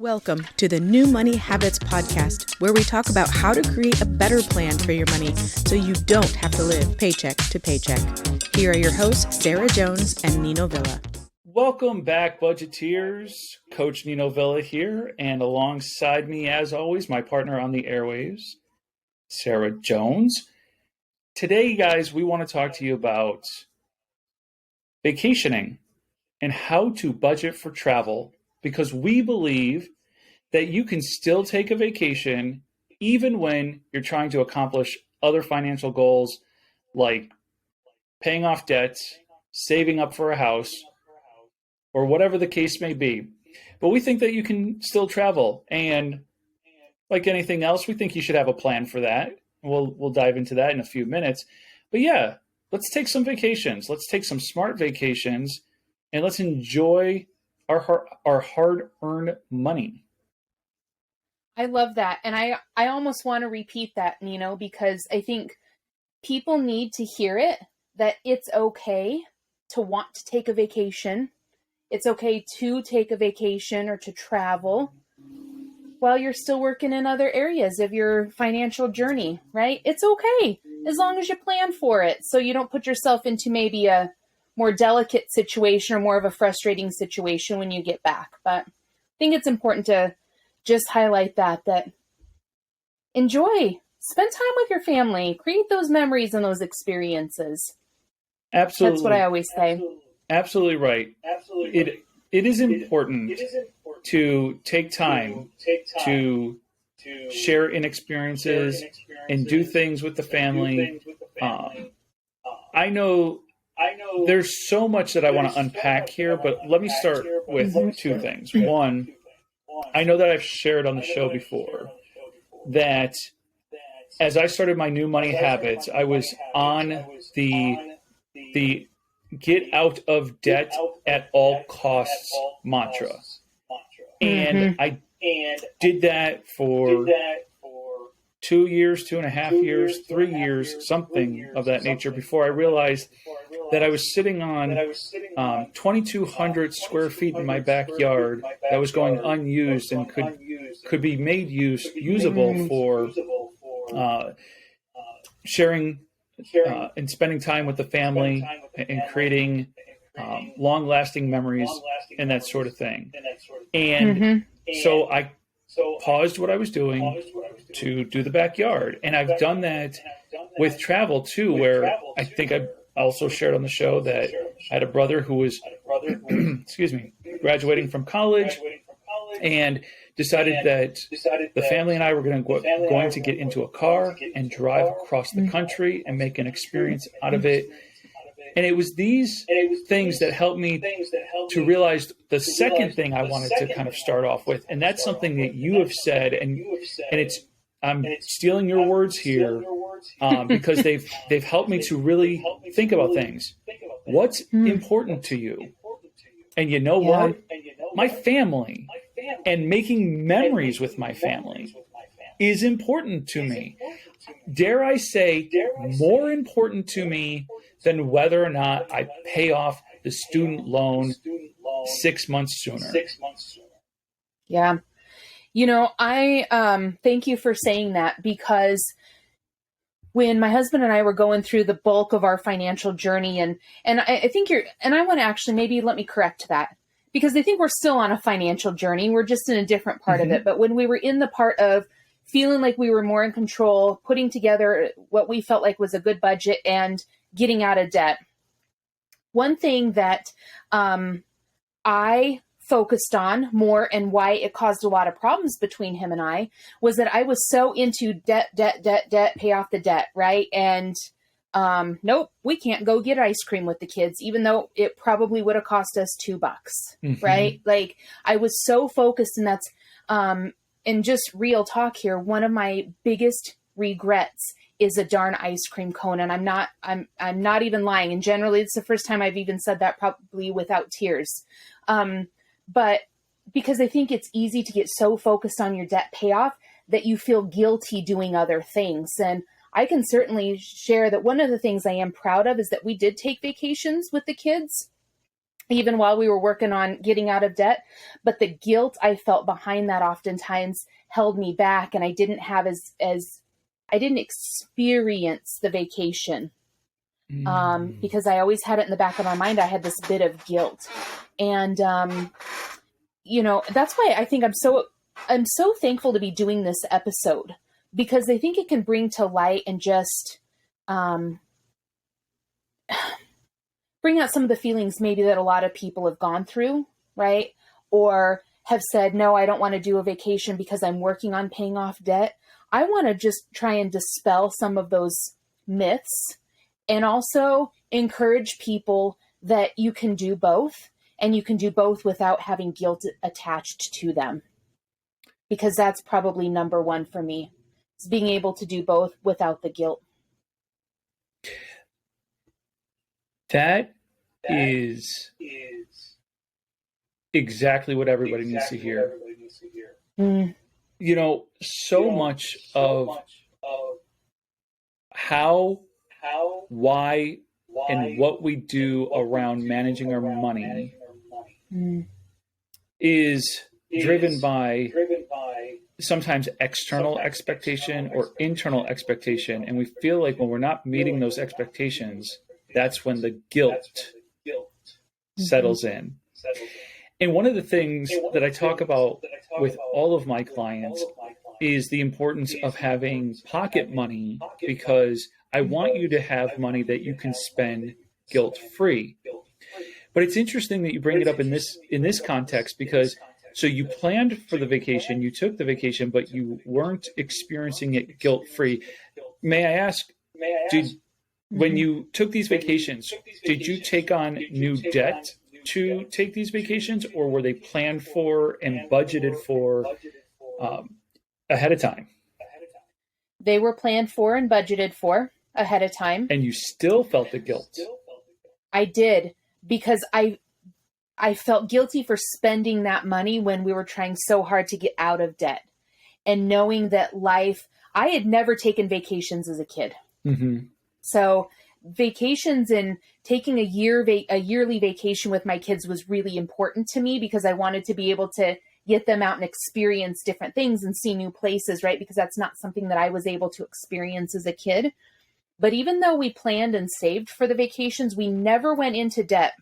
Welcome to the New Money Habits Podcast, where we talk about how to create a better plan for your money so you don't have to live paycheck to paycheck. Here are your hosts, Sarah Jones and Nino Villa. Welcome back, budgeteers. Coach Nino Villa here, and alongside me, as always, my partner on the airwaves, Sarah Jones. Today, guys, we want to talk to you about vacationing and how to budget for travel, because we believe that you can still take a vacation even when you're trying to accomplish other financial goals like paying off debts, saving up for a house, or whatever the case may be. But we think that you can still travel. And like anything else, we think you should have a plan for that. We'll dive into that in a few minutes. But yeah, let's take some vacations. Let's take some smart vacations and let's enjoy our hard-earned money. I love that. And I almost want to repeat that, Nino, because I think people need to hear it, that it's okay to want to take a vacation. It's okay to take a vacation or to travel while you're still working in other areas of your financial journey, right? It's okay as long as you plan for it, so you don't put yourself into maybe a more delicate situation or more of a frustrating situation when you get back. But I think it's important to just highlight that enjoy, spend time with your family, create those memories and those experiences. Absolutely. That's what I always say. Absolutely right. It is important to take time to share in experiences and do things with the family. I know there's so much that I want to unpack here, but let me start with two things. One, I know that I've shared on the show before that as I started my new money habits, I was on the get out of debt at all costs mantra. And I did that for 2 years, 2.5 years, 3 years, something of that nature, before I realized that I was sitting on 2,200 square feet in my backyard that was going unused and could be made usable for sharing and spending time with the family and creating long-lasting memories and that sort of thing. And so I paused what I was doing to do the backyard. And I've done that with travel too, where I think I also shared on the show that I had a brother who was, graduating from college and decided that the family and I were going to get into a car and drive across the country and make an experience out of it. And it was these things that helped me to realize the second thing I wanted to kind of start off with. And that's something that you have said, and I'm stealing your words here because they've helped me to really think about things. What's important to you? And you know what? My family and making memories with my family is important to me. Dare I say, more important to me than whether or not I pay off the student loan 6 months sooner. Yeah. You know, I thank you for saying that, because when my husband and I were going through the bulk of our financial journey, and I think I want to actually maybe let me correct that, because I think we're still on a financial journey. We're just in a different part of it. But when we were in the part of feeling like we were more in control, putting together what we felt like was a good budget and getting out of debt, one thing that I focused on more, and why it caused a lot of problems between him and I, was that I was so into debt, pay off the debt, right? And nope, we can't go get ice cream with the kids, even though it probably would have cost us $2, right? Like, I was so focused, and that's, and just real talk here, one of my biggest regrets is a darn ice cream cone. And I'm not even lying. And generally it's the first time I've even said that, probably without tears. But because I think it's easy to get so focused on your debt payoff that you feel guilty doing other things. And I can certainly share that one of the things I am proud of is that we did take vacations with the kids. even while we were working on getting out of debt. But the guilt I felt behind that oftentimes held me back, and I didn't have I didn't experience the vacation. Because I always had it in the back of my mind. I had this bit of guilt. And, you know, that's why I think I'm so thankful to be doing this episode, because I think it can bring to light and just, bring out some of the feelings maybe that a lot of people have gone through, right? Or have said, no, I don't want to do a vacation because I'm working on paying off debt. I want to just try and dispel some of those myths, and also encourage people that you can do both, and you can do both without having guilt attached to them. Because that's probably number one for me, is being able to do both without the guilt. That is exactly what everybody needs to hear. You know, so much of how, why, and what we do around managing our money is driven by sometimes external expectation or internal expectation. And we feel like when we're not meeting those expectations, that's when the guilt settles in. And one of the things that I talk about with all of my clients is the importance of having pocket money, because I want you to have money that you can spend guilt-free. But it's interesting that you bring it up in this context, because so you planned for the vacation, you took the vacation, but you weren't experiencing it guilt-free. May I ask, when you took these vacations, did you take on new debt to take these vacations, or were they planned for and budgeted for ahead of time? They were planned for and budgeted for ahead of time. And you still felt the guilt? I did, because I felt guilty for spending that money when we were trying so hard to get out of debt, and knowing that I had never taken vacations as a kid. Mm-hmm. So vacations and taking a yearly vacation with my kids was really important to me, because I wanted to be able to get them out and experience different things and see new places, right? Because that's not something that I was able to experience as a kid. But even though we planned and saved for the vacations, we never went into debt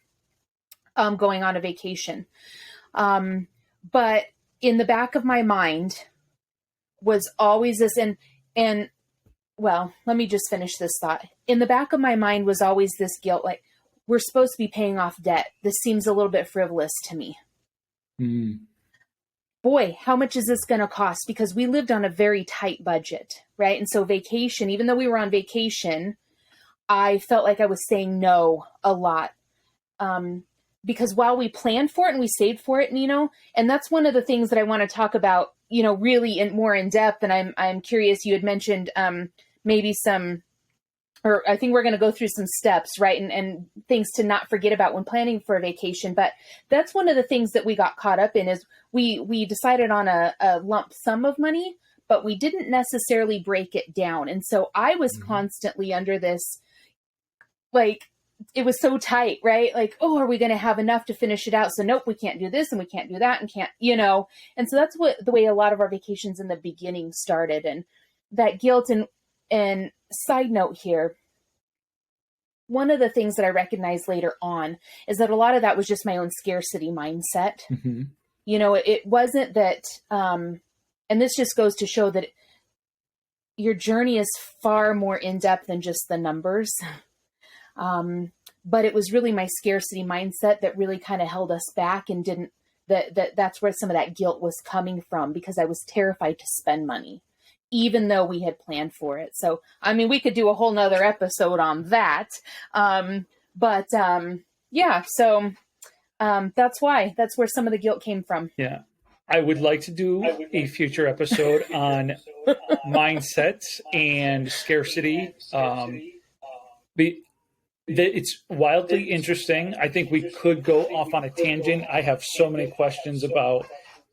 going on a vacation. But in the back of my mind was always this, and well, let me just finish this thought. In the back of my mind was always this guilt, like, we're supposed to be paying off debt. This seems a little bit frivolous to me. Boy, how much is this going to cost? Because we lived on a very tight budget, right? And so vacation, even though we were on vacation, I felt like I was saying no a lot. Because while we planned for it and we saved for it, Nino, and that's one of the things that I want to talk about, you know, really more in depth. And I'm curious, you had mentioned maybe some, or I think we're going to go through some steps, right? And things to not forget about when planning for a vacation. But that's one of the things that we got caught up in, is we decided on a lump sum of money, but we didn't necessarily break it down. And so I was constantly under this, like, it was so tight, right? Like, oh, are we going to have enough to finish it out? So nope, we can't do this and we can't do that and can't, you know? And so that's the way a lot of our vacations in the beginning started. And that guilt, and side note here, one of the things that I recognized later on is that a lot of that was just my own scarcity mindset. Mm-hmm. You know, it wasn't that, and this just goes to show that your journey is far more in depth than just the numbers. But it was really my scarcity mindset that really kind of held us back, and that's where some of that guilt was coming from, because I was terrified to spend money, even though we had planned for it. So, I mean, we could do a whole nother episode on that. Yeah, so that's where some of the guilt came from. Yeah. I would like to do a future episode on mindsets and scarcity. It's wildly interesting. I think we could go off on a tangent. I have so many questions about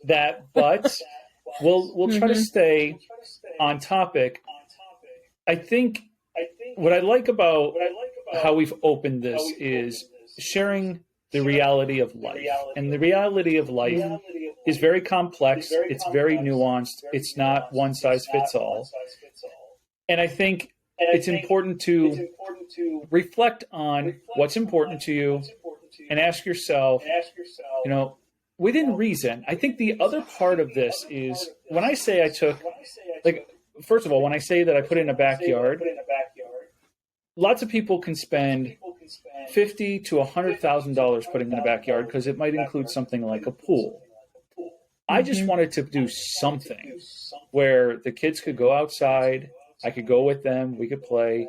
that, but we'll try to stay on topic. I think what I like about how we've opened this is sharing the reality of life. And the reality of life is very complex. It's very nuanced. It's not one size fits all. And I think it's important to reflect on what's important to you and ask yourself, within reason. I think the other part of this is when I say I took, first of all, when I say that I put in a backyard, lots of people can spend $50,000 to $100,000 putting in a backyard because it might include something like a pool. I just wanted to do something where the kids could go outside, I could go with them, we could play.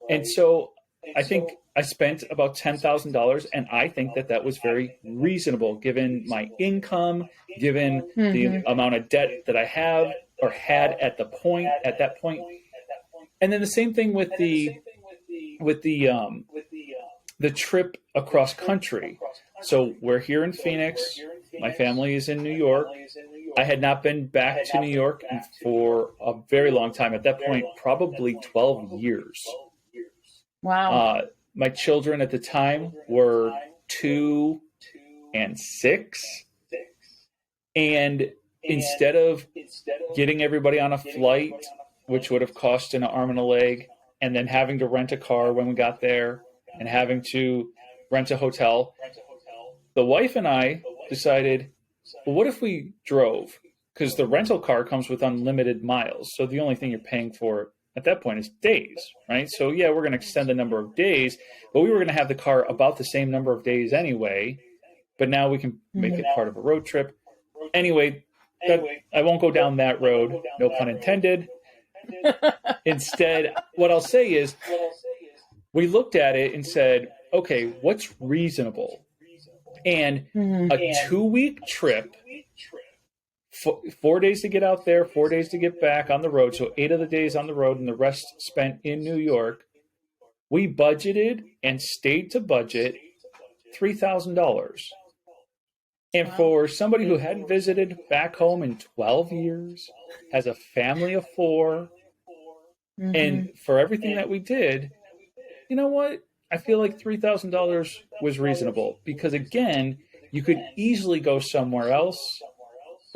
And so I think I spent about $10,000, and I think that was very reasonable given my income, given the amount of debt that I have or had at that point. And then the same thing with the trip across country. So we're here in Phoenix. My family is in New York. I had not been back to New York for a very long time. At that point, probably 12 years. Wow. My children at the time were 2 and 6. And instead of getting everybody on a flight, which would have cost an arm and a leg, and then having to rent a car when we got there and having to rent a hotel, the wife and I decided, well, what if we drove? Because the rental car comes with unlimited miles. So the only thing you're paying for at that point is days, right? So yeah, we're going to extend the number of days, but we were going to have the car about the same number of days anyway. But now we can make it part of a road trip. Anyway, I won't go down that road. No pun intended. Instead, what I'll say is we looked at it and said, okay, what's reasonable? And a 2-week trip, 4 days to get out there, 4 days to get back on the road. So 8 of the days on the road and the rest spent in New York. We budgeted and stayed to budget $3,000. And for somebody who hadn't visited back home in 12 years, has a family of 4, and for everything that we did, you know what? I feel like $3,000 was reasonable because, again, you could easily go somewhere else,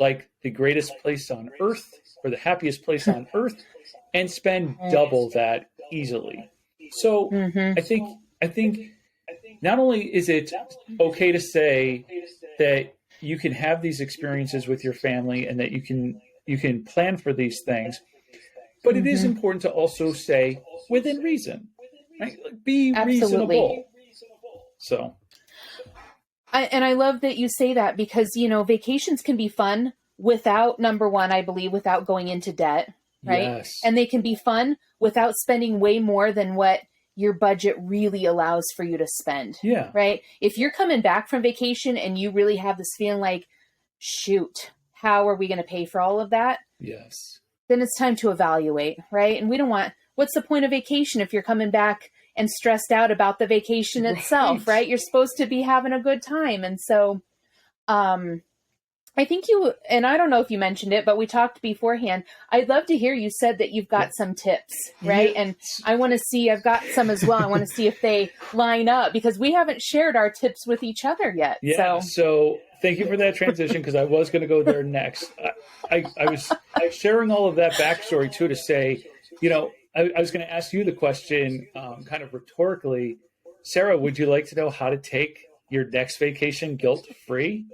like the greatest place on earth or the happiest place on earth, and spend double that easily. So I think not only is it okay to say that you can have these experiences with your family and that you can plan for these things, but it is important to also say within reason, right? Be reasonable. So. I love that you say that because, vacations can be fun without, number one, I believe, without going into debt, right? Yes. And they can be fun without spending way more than what your budget really allows for you to spend. Yeah. Right. If you're coming back from vacation and you really have this feeling like, shoot, how are we going to pay for all of that? Yes. Then it's time to evaluate. Right. And we don't want, what's the point of vacation if you're coming back and stressed out about the vacation itself, right? You're supposed to be having a good time. And so, I think and I don't know if you mentioned it, but we talked beforehand. I'd love to hear you said that you've got some tips, right? And I want to see, I've got some as well. I want to see if they line up because we haven't shared our tips with each other yet. Yeah. So thank you for that transition because I was going to go there next. I was sharing all of that backstory too to say, I was going to ask you the question kind of rhetorically. Sarah, would you like to know how to take your next vacation guilt-free?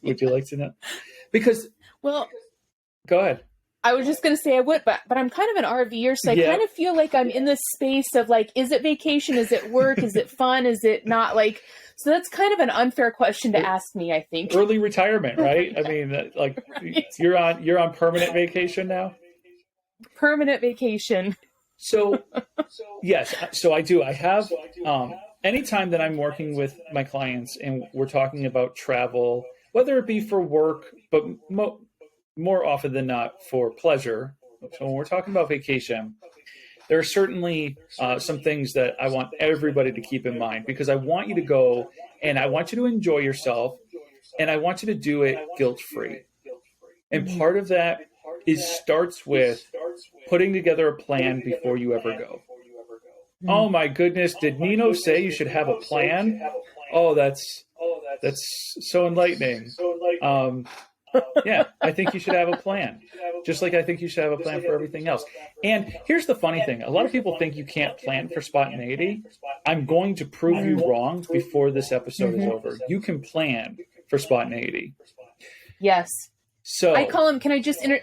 Would you like to know? Because, well, go ahead. I was just going to say I would, but I'm kind of an RVer, so I kind of feel like I'm in this space of like, is it vacation? Is it work? Is it fun? Is it not? Like, so that's kind of an unfair question to ask me, I think. Early retirement, right? I mean, like you're on permanent vacation now. Permanent vacation. So yes, so I do. I have anytime that I'm working with my clients and we're talking about travel, whether it be for work, but more often than not for pleasure. So when we're talking about vacation, there are certainly some things that I want everybody to keep in mind because I want you to go and I want you to enjoy yourself and I want you to do it guilt-free. And part of that starts with putting together a plan before you ever go. Oh my goodness, did Nino say you should have a plan? Oh, that's so enlightening. Yeah, I think you should have a plan. Just like I think you should have a plan for everything else. And here's the funny thing. A lot of people think you can't plan for spontaneity. I'm going to prove you wrong before this episode is over. You can plan for spontaneity. Yes. So I call them,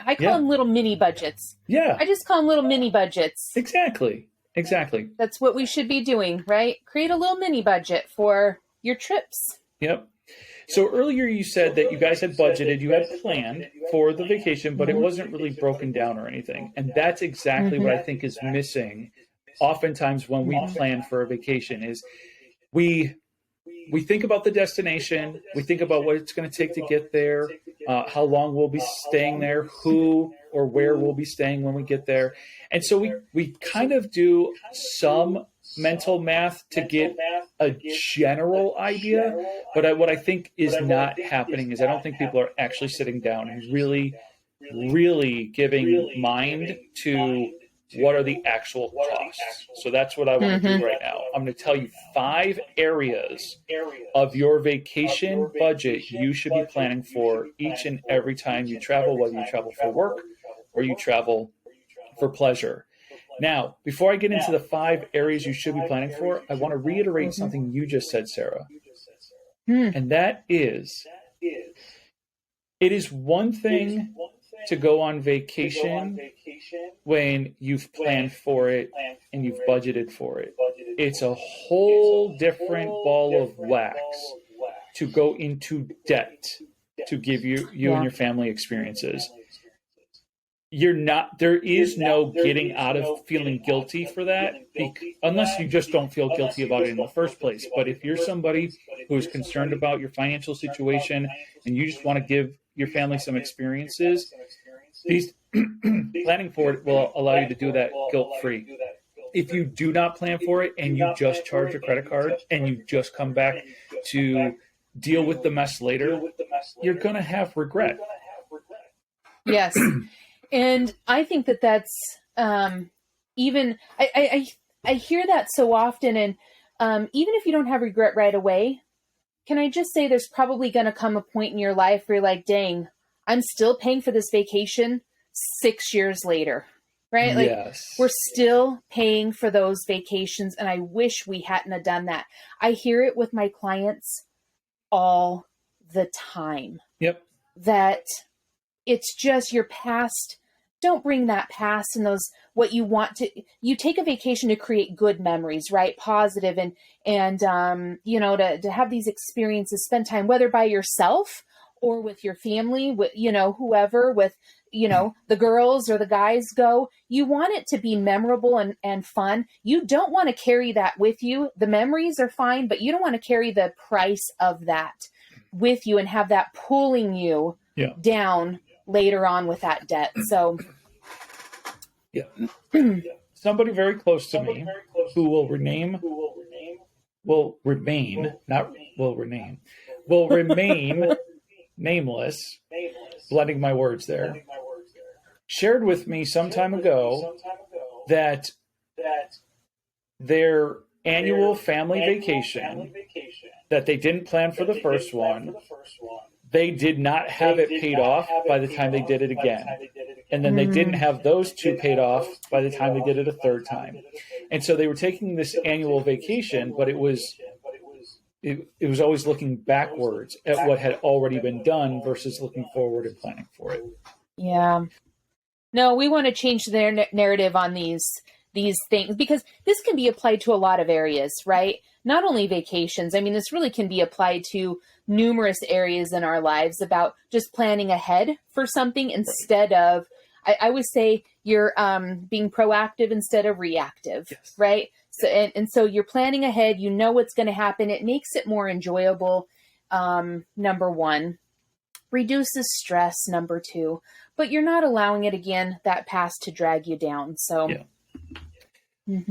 I call them little mini budgets. Yeah. I just call them little mini budgets. Exactly. That's what we should be doing, right? Create a little mini budget for your trips. Yep. So earlier you said that you guys had budgeted, you had planned for the vacation, but it wasn't really broken down or anything. And that's exactly what I think is missing oftentimes when we plan for a vacation is we think about the destination, we think about what it's going to take to get there, how long we'll be staying there, who or where we'll be staying when we get there. And so we kind of do some mental math to get a general idea, but what I think is not happening is I don't think people are actually sitting down and really giving mind to what are the actual costs. So that's what I want to do right now. I'm going to tell you 5 areas of your vacation budget you should be planning for each and every time you travel, whether you travel for work or you travel for pleasure. Now, before I get into the 5 areas you should be planning for, I want to reiterate something you just said, Sarah. And that is, it is one thing to go on vacation when you've planned for it and you've budgeted for it. It's a whole different ball of wax to go into debt to give you and your family experiences. There is no getting out of feeling guilty for that, unless you just don't feel guilty about it in the first place. But if you're somebody who is concerned about your financial situation and you just want to give your family some experiences, planning for it will allow you to do that guilt-free. If you do not plan for it and you just charge a credit card and you just come back to deal with the mess later, you're going to have regret. Yes. And I think that's even I hear that so often. And even if you don't have regret right away, can I just say there's probably going to come a point in your life where you're like, dang, I'm still paying for this vacation 6 years later, right? Like we're still paying for those vacations. And I wish we hadn't have done that. I hear it with my clients all the time. Yep. That it's just your past. Don't bring that past and those, what you want to, you take a vacation to create good memories, right? Positive and to have these experiences, spend time, whether by yourself or with your family, with, whoever, with, the girls or the guys go, you want it to be memorable and fun. You don't want to carry that with you. The memories are fine, but you don't want to carry the price of that with you and have that pulling you down later on with that debt. So somebody very close to me who will remain nameless, blending my words there, shared with me some time ago that their annual family vacation that they didn't plan for the first one, they did not have it paid off by the time they did it again. And then they didn't have those 2 paid off by the time they did it a third time. And so they were taking this annual vacation, but it was always looking backwards at what had already been done versus looking forward and planning for it. Yeah. No, we want to change their narrative on these things, because this can be applied to a lot of areas, right? Not only vacations. I mean, this really can be applied to numerous areas in our lives about just planning ahead for something instead of, I always say you're being proactive instead of reactive, right? So, and so you're planning ahead, you know what's going to happen. It makes it more enjoyable. Number 1, reduces stress. Number 2, but you're not allowing it again, that past, to drag you down. So,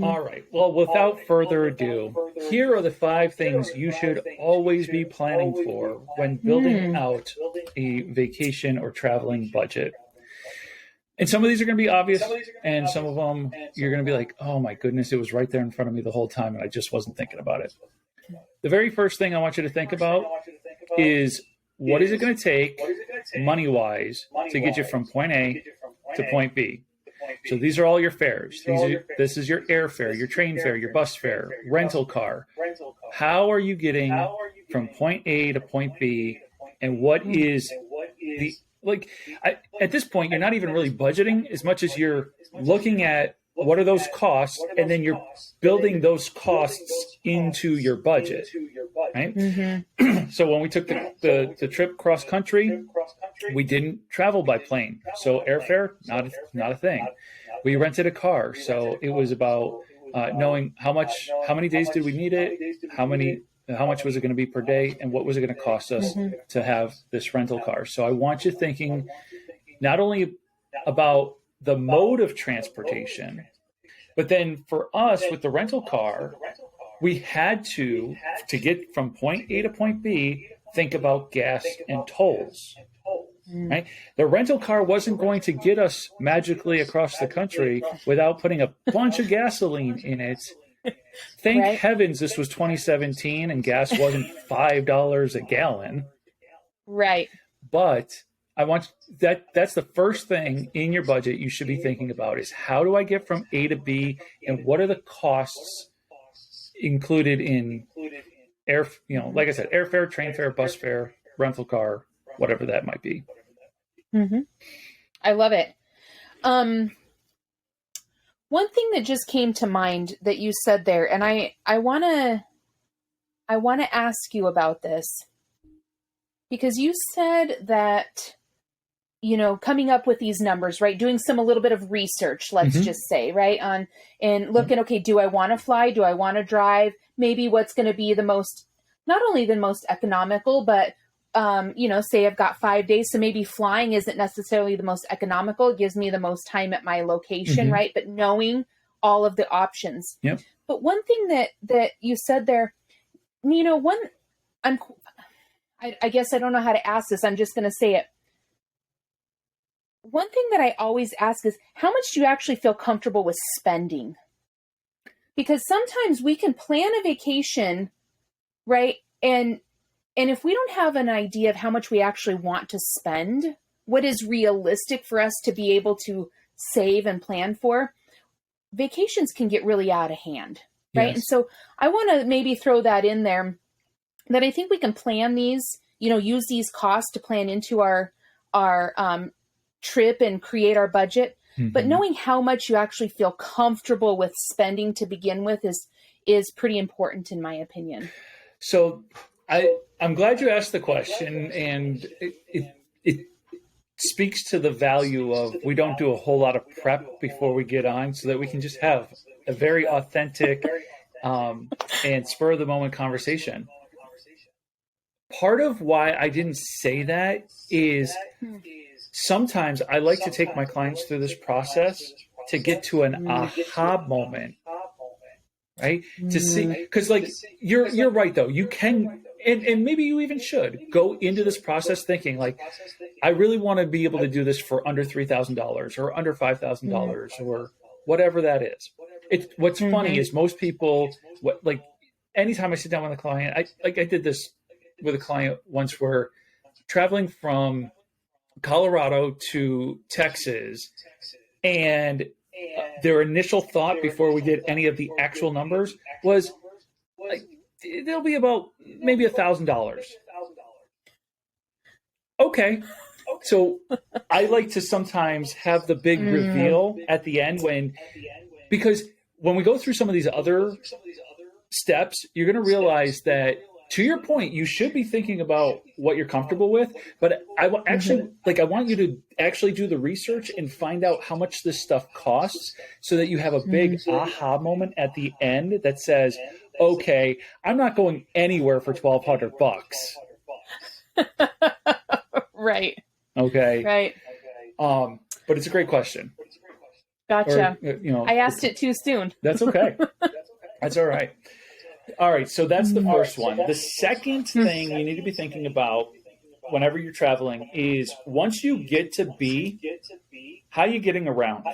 All right. Well, without further ado, here are the 5 things you should always be planning for when building out a vacation or traveling budget. And some of these are going to be obvious, and some of them you're going to be like, oh my goodness, it was right there in front of me the whole time, and I just wasn't thinking about it. the very first thing I want you to think about is what is it going to take money-wise to get you from point A to point B? So these are all your fares. This is your airfare, your train fare, your bus fare, rental car. How are you getting from point A to point B? And what is at this point, you're not even really budgeting as much as you're looking at what are those costs, and then you're building those costs into your budget, right? Mm-hmm. So when we took the trip cross country, we didn't travel by plane. So airfare, not a thing. We rented a car. So it was about knowing how many days did we need it, how much was it going to be per day, and what was it going to cost us to have this rental car. So I want you thinking not only about the mode of transportation, but then for us with the rental car, we had to get from point A to point B, think about gas and tolls. Right? The rental car wasn't going to get us magically across the country without putting a bunch of gasoline in it. Thank heavens this was 2017 and gas wasn't $5 a gallon. Right. But I want that's the first thing in your budget you should be thinking about is how do I get from A to B, and what are the costs included in like I said, airfare, train fare, bus fare, rental car, whatever that might be. Mm-hmm. I love it. One thing that just came to mind that you said there, and I want to ask you about this, because you said that, coming up with these numbers, right? Doing a little bit of research, let's just say, right? And looking, okay, do I want to fly? Do I want to drive? Maybe what's going to be not only the most economical, but, say I've got 5 days. So maybe flying isn't necessarily the most economical. It gives me the most time at my location, right? But knowing all of the options. Yep. But one thing that you said there, I guess I don't know how to ask this. I'm just going to say it. One thing that I always ask is, how much do you actually feel comfortable with spending? Because sometimes we can plan a vacation, right? And if we don't have an idea of how much we actually want to spend, what is realistic for us to be able to save and plan for, vacations can get really out of hand, right? Yes. And so I want to maybe throw that in there, that I think we can plan these, use these costs to plan into our trip and create our budget. But knowing how much you actually feel comfortable with spending to begin with is pretty important, in my opinion. So I'm glad you asked the question, and it speaks to the value of we don't do a whole lot of prep before we get on, so that we can just have a very authentic and spur of the moment conversation. Part of why I didn't say that is sometimes I like to take my clients through this process to get to an aha moment, right? To see, because you're right though. You can, and maybe you even should go into this process thinking I really want to be able to do this for under $3,000 or under $5,000 or whatever that is. What's funny is most people, anytime I sit down with a client, I did this with a client once, where traveling from Colorado to Texas, and their initial thought before we did any of the actual numbers was there'll be about maybe $1,000. Okay. So I like to sometimes have the big reveal at the end because when we go through some of these other steps, you're going to realize that, to your point, you should be thinking about what you're comfortable with, but I want you to actually do the research and find out how much this stuff costs, so that you have a big aha moment at the end that says, okay, I'm not going anywhere for $1,200. Right. Okay. Right. But it's a great question. Gotcha. I asked it too soon. That's okay. That's all right. All right, so that's the first one. The second thing you need to be thinking about whenever you're traveling is, once you get to B, how are you getting around?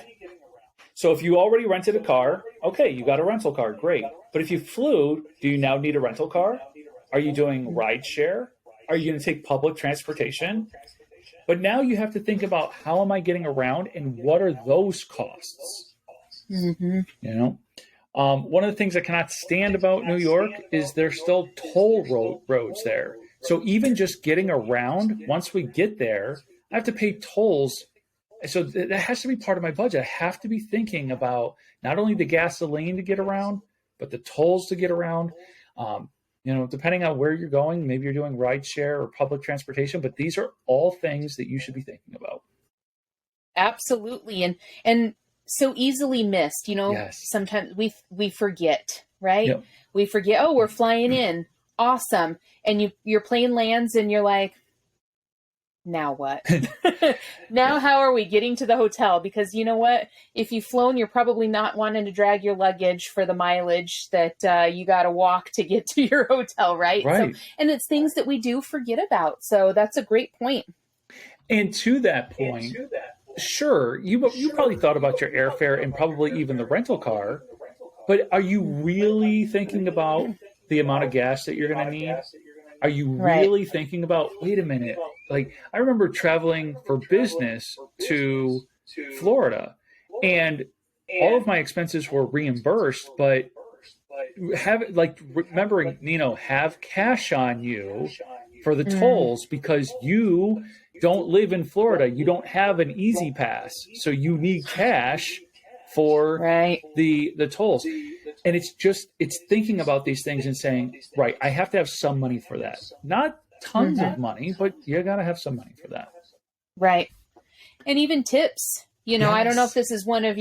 So if you already rented a car, okay, you got a rental car, great. But if you flew, do you now need a rental car? Are you doing ride share? Are you going to take public transportation? But now you have to think about how am I getting around and what are those costs? Mm-hmm. You know, one of the things I cannot stand about New York is there's still toll roads there. So even just getting around, once we get there, I have to pay tolls. So that has to be part of my budget. I have to be thinking about not only the gasoline to get around, but the tolls to get around. You know, depending on where you're going, maybe you're doing ride share or public transportation, but these are all things that you should be thinking about. Absolutely. And so easily missed, you know, Yes. Sometimes we forget, right? Yep. We forget, oh, we're flying in. Awesome. And your plane lands and you're like, now what? Now how are we getting to the hotel? Because you know what? If you've flown, you're probably not wanting to drag your luggage for the mileage that you got to walk to get to your hotel, right? Right. So, and it's things that we do forget about. So that's a great point. And to that point, sure, you probably thought about your airfare and probably even the rental car, but are you really thinking about the amount of gas that you're going to need? Are you really thinking about, wait a minute, like I remember traveling for business to Florida and all of my expenses were reimbursed, but remembering, Nino, have cash on you for the tolls because you don't live in Florida. You don't have an Easy Pass. So you need cash for the tolls. And it's thinking about these things and saying, right, I have to have some money for that. Not tons of money, but you got to have some money for that. Right. And even tips, you know, I don't know if this is one of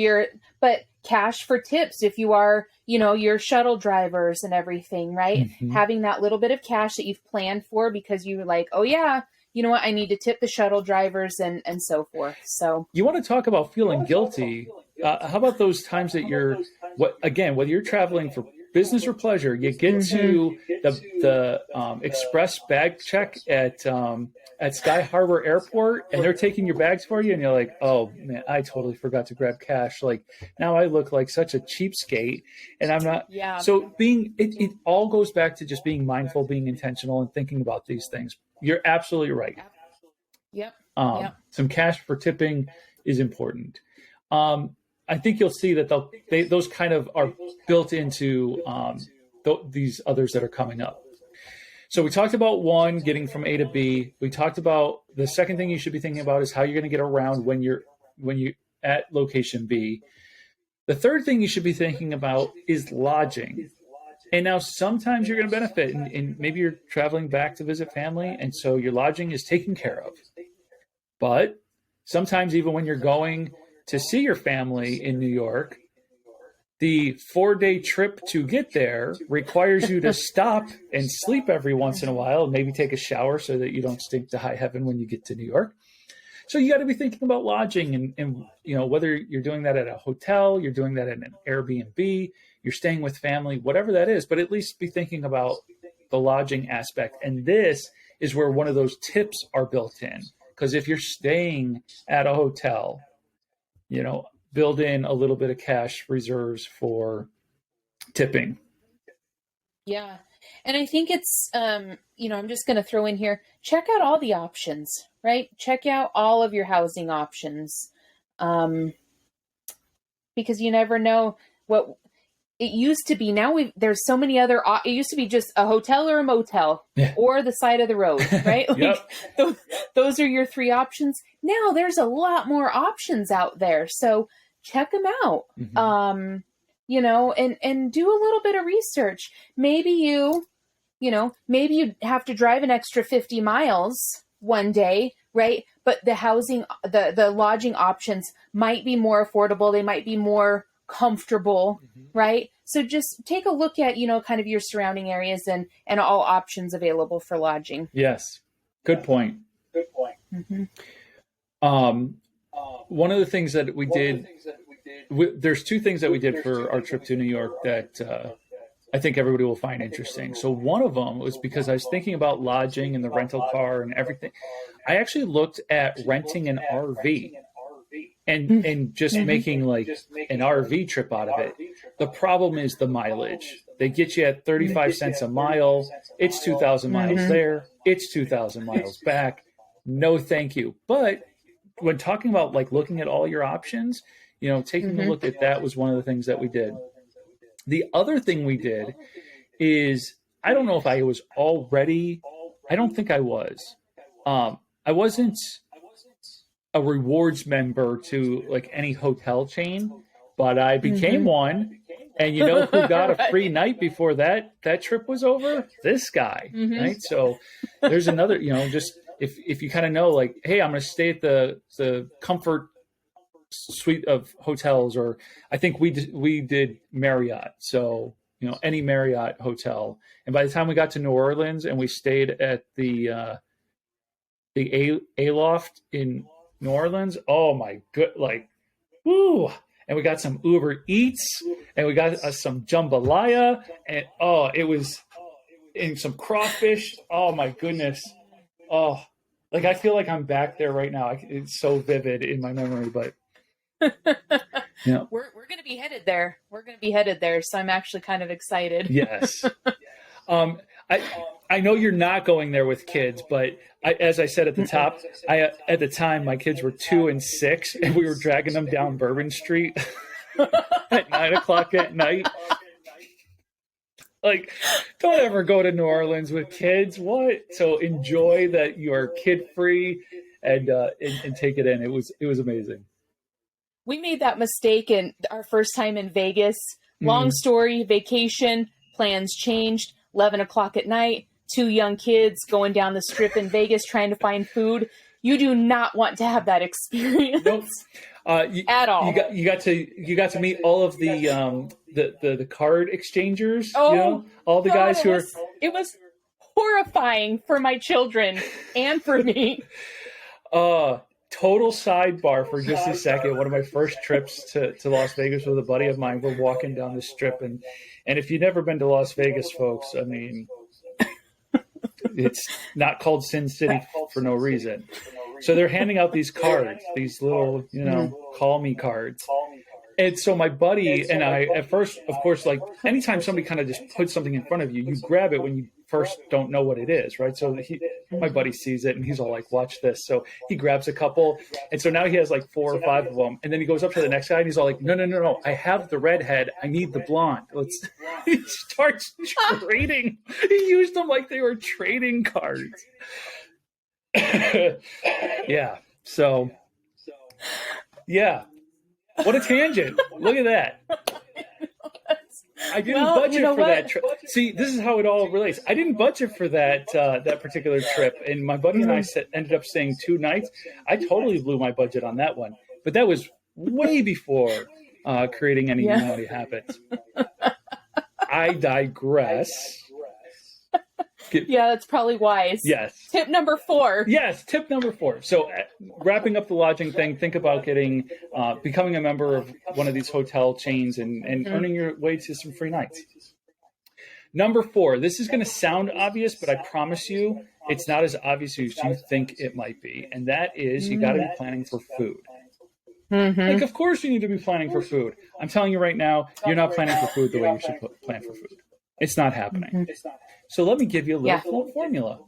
but cash for tips, if you are, you know, your shuttle drivers and everything, right? Having that little bit of cash that you've planned for because you're like, oh yeah, you know what, I need to tip the shuttle drivers and so forth. So you want to talk about feeling guilty. How about those times that whether you're traveling for business or pleasure, you get to the express bag check at Sky Harbor Airport and they're taking your bags for you and you're like, oh man, I totally forgot to grab cash. Like now I look like such a cheapskate and I'm not. Yeah. So it all goes back to just being mindful, being intentional and thinking about these things. You're absolutely right. Yep. Some cash for tipping is important. I think you'll see that those kind of are built into these others that are coming up. So we talked about one, getting from A to B. We talked about the second thing you should be thinking about is how you're going to get around when you're at location B. The third thing you should be thinking about is lodging. And now sometimes you're going to benefit and maybe you're traveling back to visit family. And so your lodging is taken care of. But sometimes even when you're going to see your family in New York, the 4-day trip to get there requires you to stop and sleep every once in a while, and maybe take a shower so that you don't stink to high heaven when you get to New York. So you got to be thinking about lodging and you know, whether you're doing that at a hotel, you're doing that at an Airbnb, you're staying with family, whatever that is, but at least be thinking about the lodging aspect. And this is where one of those tips are built in. Because if you're staying at a hotel, you know, build in a little bit of cash reserves for tipping. Yeah. And I think it's, you know, I'm just going to throw in here, check out all the options, right? Check out all of your housing options. Because you never know what it used to be. Now there's so many other, it used to be just a hotel or a motel or the side of the road, right? Like those are your three options. Now there's a lot more options out there. So check them out. You know, and do a little bit of research. Maybe you have to drive an extra 50 miles one day, right? But the housing, the lodging options might be more affordable. They might be more comfortable, right? So just take a look at, you know, kind of your surrounding areas and all options available for lodging. Yes. Good point. One of the things that we did, there's two things that we did for our trip to New York that I think everybody will find interesting. So one of them was because I was thinking about lodging and the rental car and everything. I actually looked at renting an RV. and just making like an RV trip out of it. The problem is the mileage. They get you at 35 cents a mile. It's 2,000 miles there. It's 2,000 miles back. No, thank you. But when talking about like looking at all your options, you know, taking a look at that was one of the things that we did. The other thing we did is, I don't know if I was already, I don't think I was. I wasn't a rewards member to like any hotel chain, but I became one. And you know who got a free night before that trip was over? This guy, right? So there's another, you know, just if you kind of know, like, hey, I'm going to stay at the comfort suite of hotels, or I think we did Marriott. So, you know, any Marriott hotel. And by the time we got to New Orleans and we stayed at the Aloft in New Orleans, oh my good, like, woo! And we got some Uber Eats, and we got some jambalaya, and it was, and some crawfish. Oh my goodness! Oh, like I feel like I'm back there right now. It's so vivid in my memory, but yeah, we're going to be headed there. We're going to be headed there, so I'm actually kind of excited. Yes. I know you're not going there with kids, but as I said at the top, at the time my kids were 2 and 6, and we were dragging them down Bourbon Street at 9:00 at night. Like, don't ever go to New Orleans with kids. What? So enjoy that you are kid free and take it in. It was amazing. We made that mistake in our first time in Vegas. Long story, vacation, plans changed. 11:00 at night, 2 young kids going down the strip in Vegas trying to find food. You do not want to have that experience. Nope. At all. You got to meet all of the card exchangers. Oh, you know, all the guys who are. It was horrifying for my children and for me. Total sidebar for just a second. One of my first trips to Las Vegas with a buddy of mine. We're walking down the strip, and if you've never been to Las Vegas, folks, I mean, it's not called Sin City for no reason. So they're handing out these cards, these little, you know, call me cards. And so my buddy and I, at first, of course, like anytime somebody kind of just puts something in front of you, you grab it when you first don't know what it is, right? So my buddy sees it and he's all like, watch this. So he grabs a couple. And so now he has like 4 or 5 of them. And then he goes up to the next guy and he's all like, no. I have the redhead. I need the blonde. He starts trading. He used them like they were trading cards. Yeah. So, yeah. What a tangent. Look at that. I didn't budget for that trip. See, this is how it all relates. I didn't budget for that particular trip. And my buddy and I ended up staying 2 nights. I totally blew my budget on that one. But that was way before creating any money habits. I digress. Yeah, that's probably wise. Yes. Tip number 4. Yes, tip number 4. So wrapping up the lodging thing, think about becoming a member of one of these hotel chains and earning your way to some free nights. Number 4, this is going to sound obvious, but I promise you it's not as obvious as you think it might be. And that is you got to be planning for food. Like, of course you need to be planning for food. I'm telling you right now, you're not planning for food the way you should plan for food. It's not happening. So let me give you a little formula.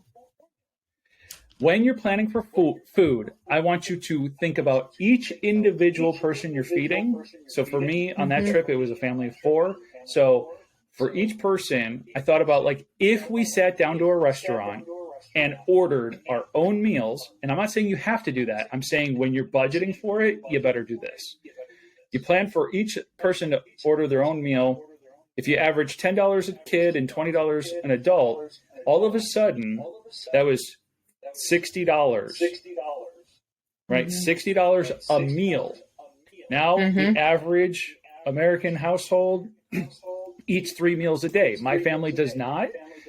When you're planning for food, I want you to think about each individual person you're feeding. So for me on that trip, it was a family of 4. So for each person, I thought about like if we sat down to a restaurant and ordered our own meals, and I'm not saying you have to do that. I'm saying when you're budgeting for it, you better do this. You plan for each person to order their own meal. If you average $10 a kid and $20 an adult, all of a sudden that was $60, right? $60 a meal. Now the average American household eats 3 meals a day. My family does not,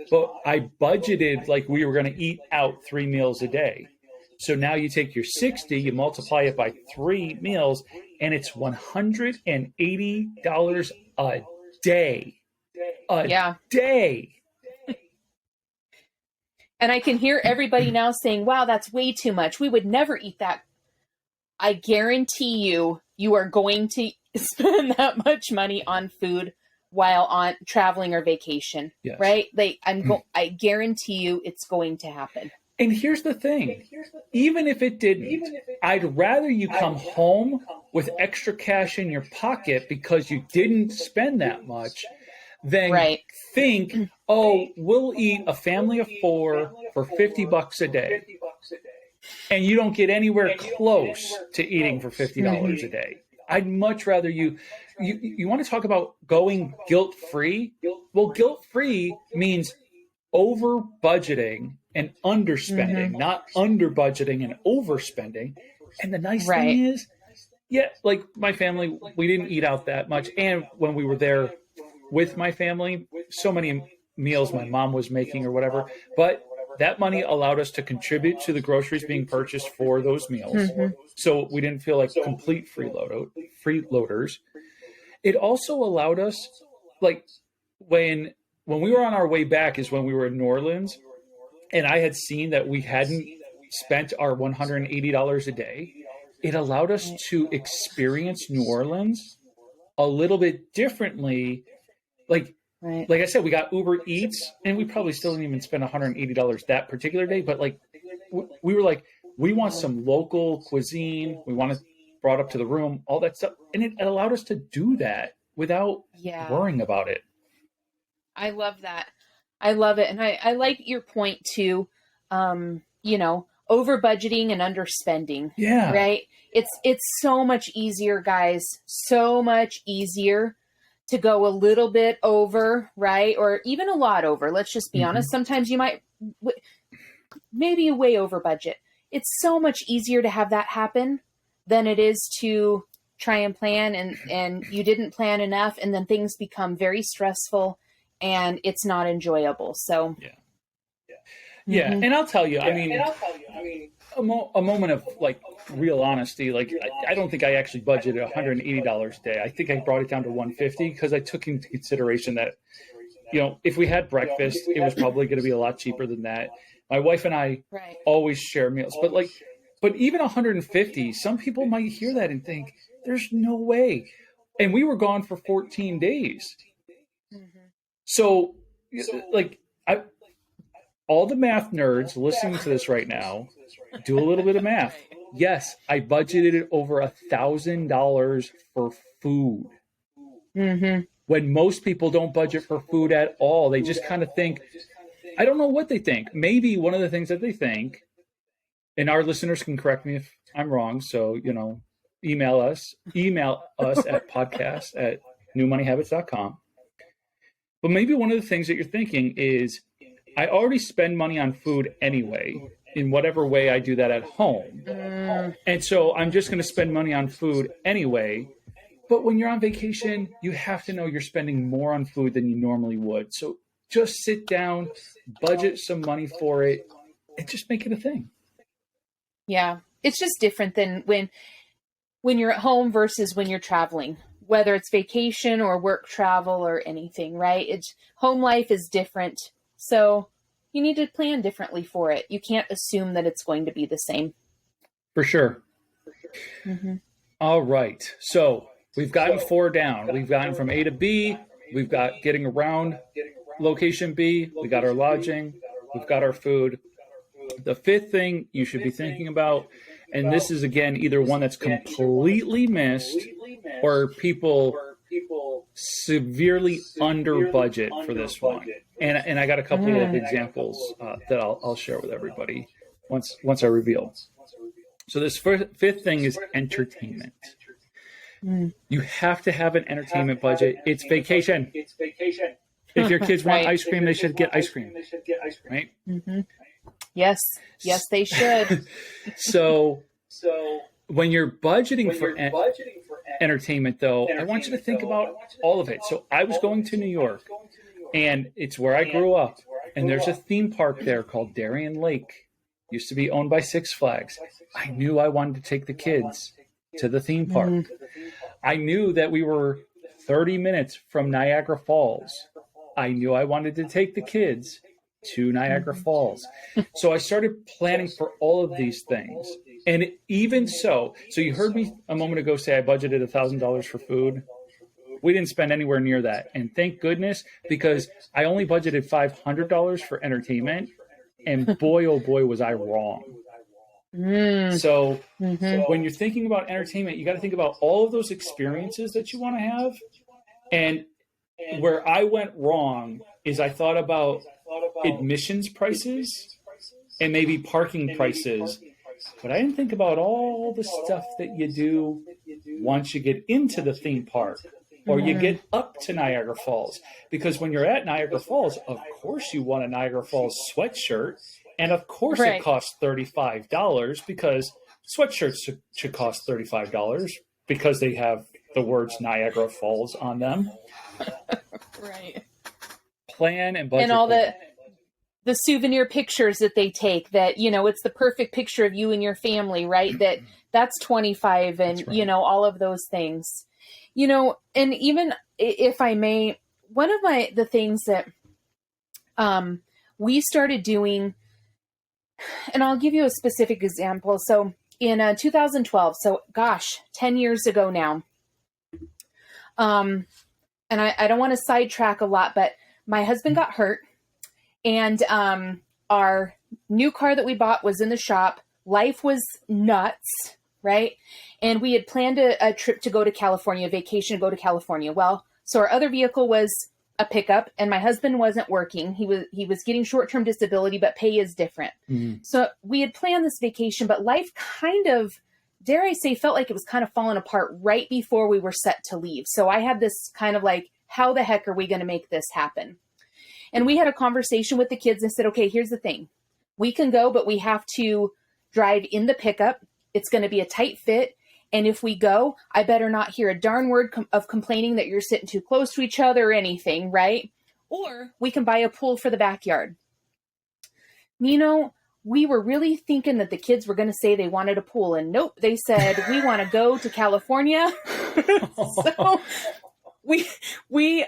but I budgeted like we were going to eat out 3 meals a day. So now you take your 60, you multiply it by 3 meals, and it's $180 a day. A day. And I can hear everybody now saying, wow, that's way too much. We would never eat that. I guarantee you are going to spend that much money on food while on traveling or vacation, Yes. right? Like I guarantee you it's going to happen. And here's the thing, even if it didn't, I'd rather you come home with extra cash in your pocket because you didn't spend that much than think, oh, we'll eat a family of 4 for $50 a day. And you don't get anywhere close to eating for $50 a day. I'd much rather you want to talk about going guilt-free? Well, guilt-free means over budgeting and underspending, not under budgeting and overspending. And the nice thing is, like my family, we didn't eat out that much. And when we were there with my family, so many meals my mom was making or whatever, but that money allowed us to contribute to the groceries being purchased for those meals. So we didn't feel like complete freeloaders. It also allowed us, like when we were on our way back is when we were in New Orleans, and I had seen that we hadn't spent our $180 a day. It allowed us to experience New Orleans a little bit differently. Like I said, we got Uber Eats, and we probably still didn't even spend $180 that particular day. But like, we were like, we want some local cuisine. We want it brought up to the room, all that stuff. And it allowed us to do that without worrying about it. I love that. I love it. And I like your point too. Over budgeting and underspending. Yeah. Right. It's so much easier, guys. So much easier to go a little bit over, right? Or even a lot over. Let's just be honest. Sometimes you might, maybe way over budget. It's so much easier to have that happen than it is to try and plan and you didn't plan enough. And then things become very stressful and it's not enjoyable. So, yeah. And I'll tell you, I mean, a moment of like real honesty. Like, I don't think I actually budgeted $180 a day. I think I brought it down to $150 because I took into consideration that, if we had breakfast, it was probably going to be a lot cheaper than that. My wife and I always share meals, but even $150, some people might hear that and think there's no way. And we were gone for 14 days. So like, all the math nerds listening to this right now, do a little bit of math. Yes, I budgeted over $1,000 for food. When most people don't budget for food at all, they just kind of think, I don't know what they think. Maybe one of the things that they think, and our listeners can correct me if I'm wrong. So, email us at podcast@newmoneyhabits.com. But maybe one of the things that you're thinking is, I already spend money on food anyway, in whatever way I do that at home. And so I'm just going to spend money on food anyway. But when you're on vacation, you have to know you're spending more on food than you normally would. So just sit down, budget some money for it, and just make it a thing. Yeah. It's just different than when you're at home versus when you're traveling, whether it's vacation or work travel or anything, right? Home life is different. So you need to plan differently for it. You can't assume that it's going to be the same. For sure. All right. So we've gotten 4 down. We've gotten from A to B. We've got getting around location B. We got our lodging. We've got our food. The 5th thing you should be thinking about, and this is, again, either one that's completely missed or people severely under budget for this one. And I got a couple of examples that I'll share with everybody once I reveal. So this 5th thing is entertainment. You have to have an entertainment budget. It's vacation. If your kids want ice cream, they should get ice cream. Right? Yes, they should. So when you're budgeting for entertainment, though, I want you to think about all of it. So I was going to New York, and it's where I grew up. And there's a theme park there called Darien Lake. Used to be owned by Six Flags. I knew I wanted to take the kids to the theme park. I knew that we were 30 minutes from Niagara Falls. I knew I wanted to take the kids to Niagara Falls. So I started planning for all of these things. And even so you heard me a moment ago say I budgeted $1,000 for food. We didn't spend anywhere near that. And thank goodness, because I only budgeted $500 for entertainment. And boy, oh boy, was I wrong. So when you're thinking about entertainment, you got to think about all of those experiences that you want to have. And where I went wrong is I thought about admissions prices and maybe parking prices. But I didn't think about all the stuff that you do once you get into the theme park or you get up to Niagara Falls. Because when you're at Niagara Falls, of course you want a Niagara Falls sweatshirt. And of course it costs $35 because sweatshirts should cost $35 because they have the words Niagara Falls on them. Right. Plan and budget. And all the souvenir pictures that they take that, it's the perfect picture of you and your family, right? That's 25 and, right. All of those things, and even if I may, one of the things that we started doing, and I'll give you a specific example. So in 2012, so gosh, 10 years ago now, and I don't want to sidetrack a lot, but my husband got hurt. And our new car that we bought was in the shop. Life was nuts, right? And we had planned a trip to go to California, a vacation to go to California. Well, so our other vehicle was a pickup, and my husband wasn't working. He was getting short-term disability, but pay is different. So we had planned this vacation, but life kind of, dare I say, felt like it was kind of falling apart right before we were set to leave. So I had this kind of like, how the heck are we going to make this happen? And we had a conversation with the kids and said, okay, here's the thing. We can go, but we have to drive in the pickup. It's going to be a tight fit. And if we go, I better not hear a darn word of complaining that you're sitting too close to each other or anything, right? Or we can buy a pool for the backyard. Nino, we were really thinking that the kids were going to say they wanted a pool. And nope, they said, we want to go to California. So we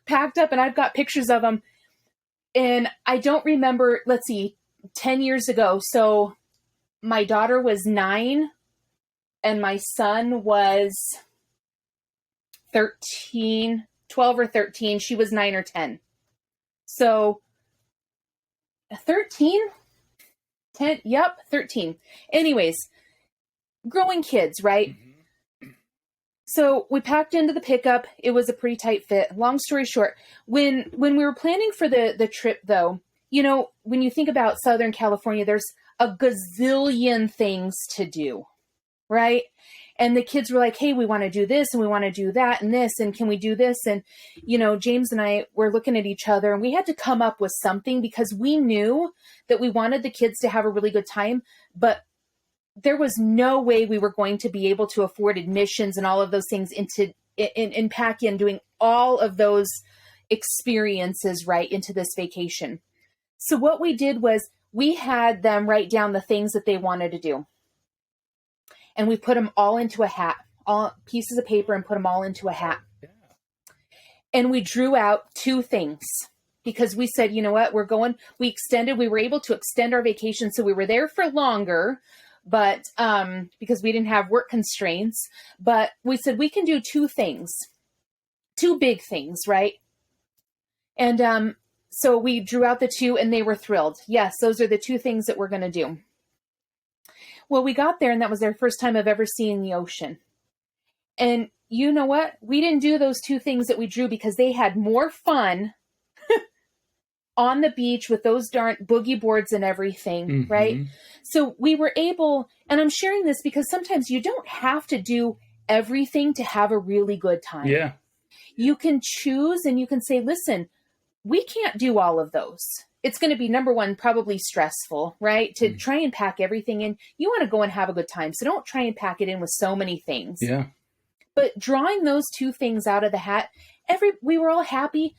packed up, and I've got pictures of them. And I don't remember, 10 years ago. So my daughter was 9 and my son was 12 or 13. She was 9 or 10. So 13, 10. Yep. 13. Anyways, growing kids, right? So we packed into the pickup. It was a pretty tight fit. Long story short, when we were planning for the trip, though, when you think about Southern California, there's a gazillion things to do, right? And the kids were like, hey, we want to do this and we want to do that and this, and can we do this? And, James and I were looking at each other, and we had to come up with something because we knew that we wanted the kids to have a really good time, but there was no way we were going to be able to afford admissions and all of those things in pack in doing all of those experiences right into this vacation. So what we did was we had them write down the things that they wanted to do. And we put them all into a hat, all pieces of paper, and put them all into a hat. Yeah. And we drew out 2 things because we said, you know what, we were able to extend our vacation. So we were there for longer, but because we didn't have work constraints, but we said we can do 2 things, 2 big things, right? And so we drew out the 2, and they were thrilled. Yes, those are the 2 things that we're going to do. Well, we got there, and that was their first time of ever seeing the ocean. And you know what? We didn't do those 2 things that we drew because they had more fun on the beach with those darn boogie boards and everything, right? So we were able, and I'm sharing this because sometimes you don't have to do everything to have a really good time. Yeah. You can choose, and you can say, listen, we can't do all of those. It's going to be, number one, probably stressful, right? To try and pack everything in. You want to go and have a good time. So don't try and pack it in with so many things. Yeah. But drawing those 2 things out of the hat, we were all happy.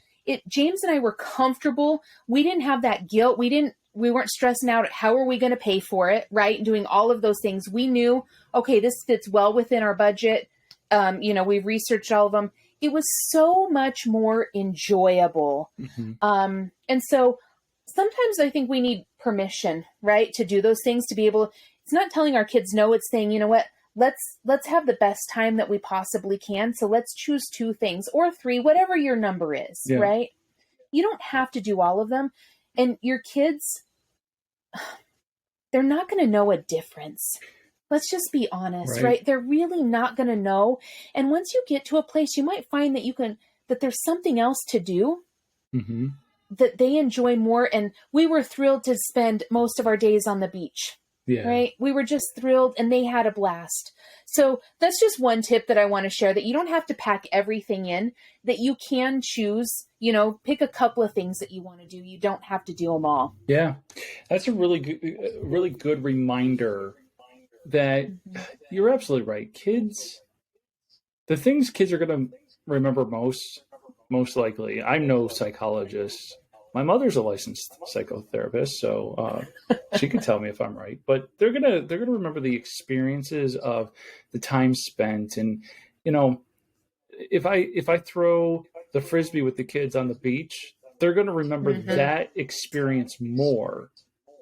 James and I were comfortable. We didn't have that guilt. We weren't stressing out. How are we going to pay for it? Right. Doing all of those things. We knew, okay, this fits well within our budget. We've researched all of them. It was so much more enjoyable. And so sometimes I think we need permission, right, to do those things, to be able, it's not telling our kids no, it's saying, you know what, let's have the best time that we possibly can. So let's choose 2 things or 3, whatever your number is, right? You don't have to do all of them. And your kids, they're not going to know a difference. Let's just be honest, right? They're really not going to know. And once you get to a place, you might find that there's something else to do that they enjoy more. And we were thrilled to spend most of our days on the beach, right? We were just thrilled and they had a blast. So that's just one tip that I want to share, that you don't have to pack everything in, that you can choose, pick a couple of things that you want to do. You don't have to do them all. Yeah. That's a really good reminder that you're absolutely right. The things kids are going to remember most likely. I'm no psychologist. My mother's a licensed psychotherapist, so she can tell me if I'm right. But they're gonna remember the experiences of the time spent, and if I throw the frisbee with the kids on the beach, they're gonna remember that experience more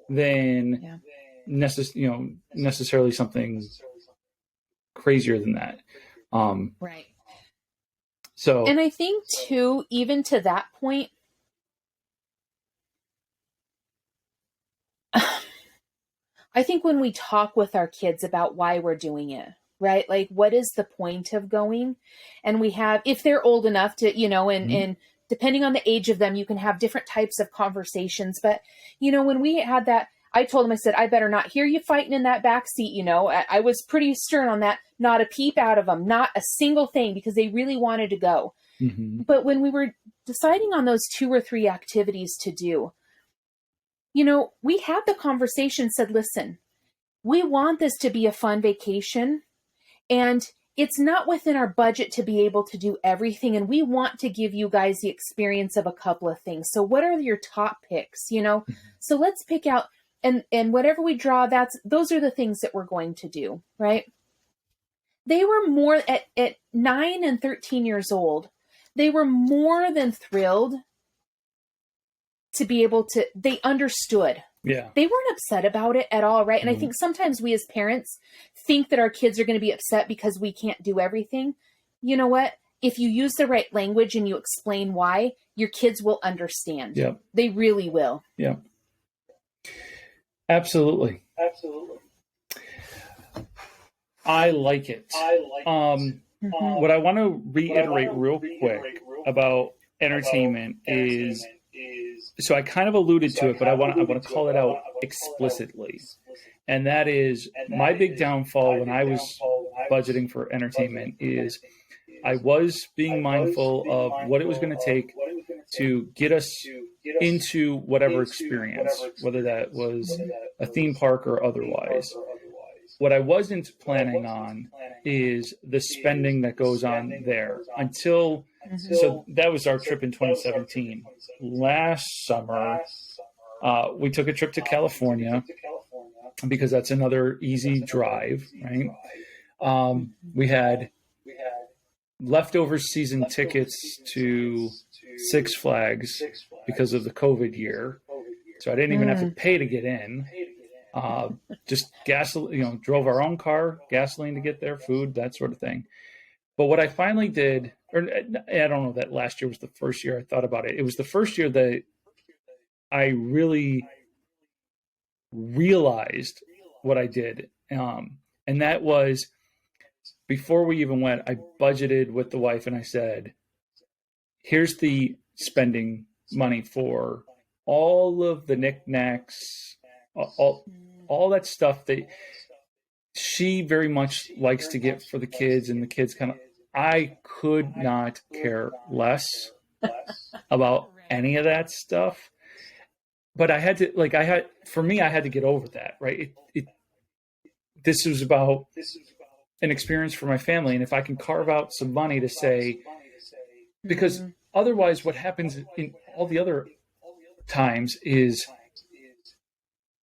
than necessarily something crazier than that. Right. So, and I think too, even to that point, I think when we talk with our kids about why we're doing it, right? Like, what is the point of going? And we have, if they're old enough to, and depending on the age of them, you can have different types of conversations. But, when we had that, I told him, I said, I better not hear you fighting in that back seat. I was pretty stern on that. Not a peep out of them, not a single thing, because they really wanted to go. But when we were deciding on those 2 or 3 activities to do, we had the conversation, said, listen, we want this to be a fun vacation, and it's not within our budget to be able to do everything. And we want to give you guys the experience of a couple of things. So what are your top picks, So let's pick out, and whatever we draw, those are the things that we're going to do, right? They were more at 9 and 13 years old. They were more than thrilled to be able to, they understood. Yeah. They weren't upset about it at all, right? And I think sometimes we as parents think that our kids are going to be upset because we can't do everything. You know what? If you use the right language and you explain why, your kids will understand. Yeah. They really will. Yeah. Absolutely. I like it. What I want to reiterate real quick about entertainment is, so I kind of alluded to it, but I want to call it out explicitly. And that is, my big downfall when I was budgeting for entertainment is I was being mindful of what it was going to take to get us into whatever experience, whether that was a theme park or otherwise. What I wasn't planning on is the spending that goes on there until, so that was our trip in 2017. Last summer, we took a trip to California because that's another easy drive, right? We had leftover season tickets to Six Flags because of the COVID year. So I didn't even have to pay to get in. Just gasoline, drove our own car, gasoline to get there, food, that sort of thing. But what I finally did, or I don't know that last year was the first year I thought about it. It was the first year that I really realized what I did. And that was, before we even went, I budgeted with the wife and I said, here's the spending money for all of the knickknacks, all that stuff that she very much likes to get for the kids, and the kids kind of, I could not care less about any of that stuff. But I had to, I had to get over that, right? This was about an experience for my family. And if I can carve out some money to say, because otherwise what happens in all the other times is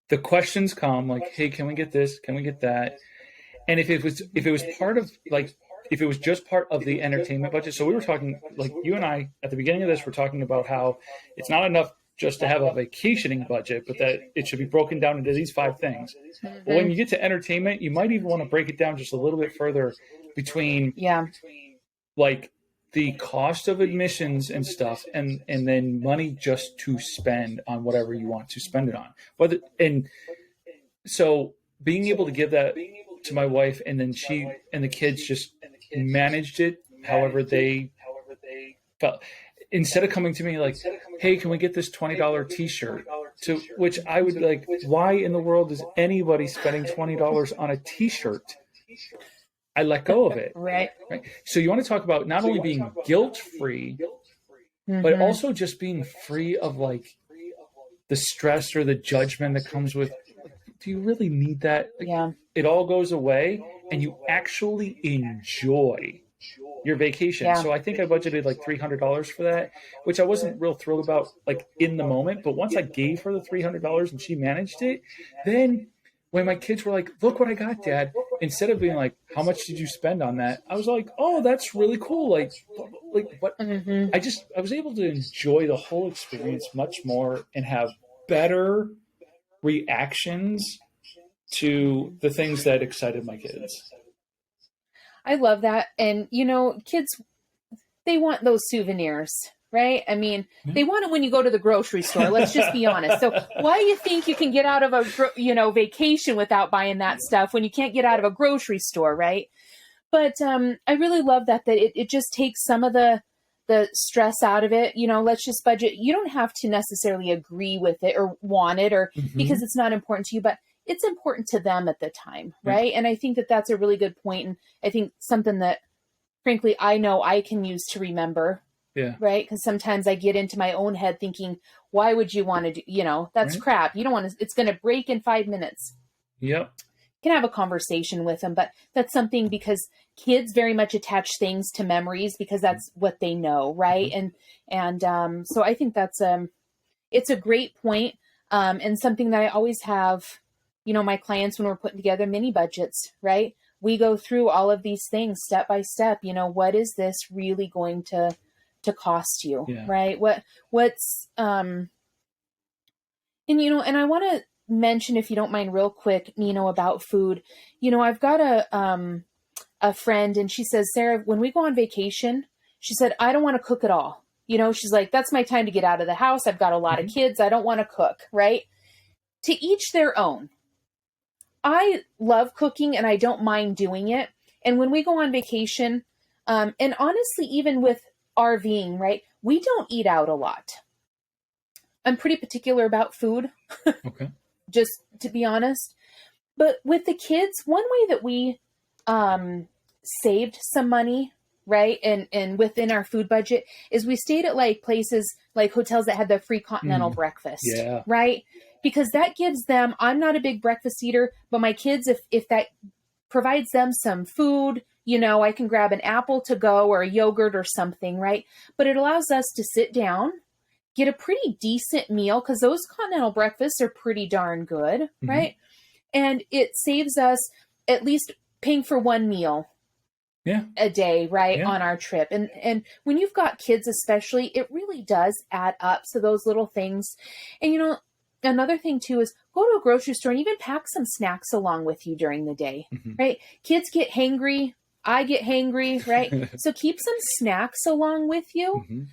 the questions come like, hey, can we get this? Can we get that? And if it was part of, if it was just part of the entertainment budget. So we were talking, you and I at the beginning of this, we're talking about how it's not enough just to have a vacationing budget, but that it should be broken down into these 5 things. But when you get to entertainment, you might even want to break it down just a little bit further between like the cost of admissions and stuff, and then money just to spend on whatever you want to spend it on. And so being able to give that to my wife, and then she and the kids just managed it however they felt. Instead of coming to me like, hey, can we get this $20 t-shirt? To which I would be like, why in the world is anybody spending $20 on a t-shirt? I let go of it. Right. So you want to talk about not only being guilt-free, but also just being free of like the stress or the judgment that comes with, do you really need that? Like, it all goes away and you actually enjoy your vacation. Yeah. So I think I budgeted like $300 for that, which I wasn't real thrilled about like in the moment. But once I gave her the $300 and she managed it, then when my kids were like, look what I got, Dad, instead of being like, how much did you spend on that? I was like, oh, that's really cool. Like what? I was able to enjoy the whole experience much more and have better reactions to the things that excited my kids. I love that. And, you know, kids, they want those souvenirs, right? I mean, they want it when you go to the grocery store. Let's just be honest. So why do you think you can get out of a, vacation without buying that stuff when you can't get out of a grocery store, right? But I really love that it just takes some of the stress out of it. You know, let's just budget. You don't have to necessarily agree with it or want it or because it's not important to you, but it's important to them at the time, right? And I think that that's a really good point. And I think something that, frankly, I know I can use to remember, right? Because sometimes I get into my own head thinking, why would you want to do, that's crap. You don't want to, it's going to break in 5 minutes. Yep. You can have a conversation with them, but that's something because kids very much attach things to memories because that's what they know, right? And so I think that's, it's a great point, and something that I always have, my clients, when we're putting together mini budgets, right? We go through all of these things step by step. What is this really going to cost you, right? What's, and I want to mention, if you don't mind real quick, Nino, about food. I've got a friend and she says, Sarah, when we go on vacation, she said, I don't want to cook at all. She's like, that's my time to get out of the house. I've got a lot of kids. I don't want to cook, right? To each their own. I love cooking and I don't mind doing it. And when we go on vacation, and honestly, even with RVing, right, we don't eat out a lot. I'm pretty particular about food, just to be honest. But with the kids, one way that we saved some money, right, and within our food budget is we stayed at like places like hotels that had the free continental breakfast, right? Because that gives them, I'm not a big breakfast eater, but my kids, if that provides them some food, I can grab an apple to go or a yogurt or something, right? But it allows us to sit down, get a pretty decent meal, because those continental breakfasts are pretty darn good, right? And it saves us at least paying for one meal a day, right, on our trip. And when you've got kids especially, it really does add up. So those little things. And, another thing too is go to a grocery store and even pack some snacks along with you during the day, right? Kids get hangry. I get hangry, right? So keep some snacks along with you.